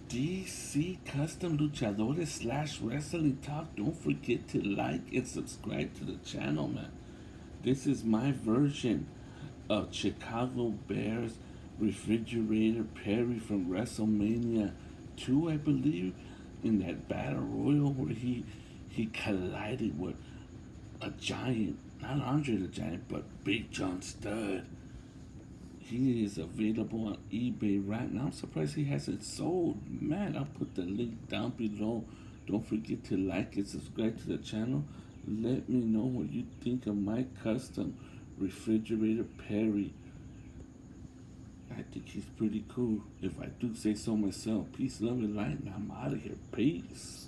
DC Custom Luchadores slash Wrestling Talk. Don't forget to like and subscribe to the channel, man. This is my version of Chicago Bears Refrigerator Perry from WrestleMania 2, I believe, in that battle royal where he collided with a giant, not Andre the Giant, but Big John Studd. He is available on eBay right now. I'm surprised he hasn't sold. Man, I'll put the link down below. Don't forget to like and subscribe to the channel. Let me know what you think of my custom refrigerator Perry. I think he's pretty cool, if I do say so myself. Peace, love, and light, and I'm out of here. Peace.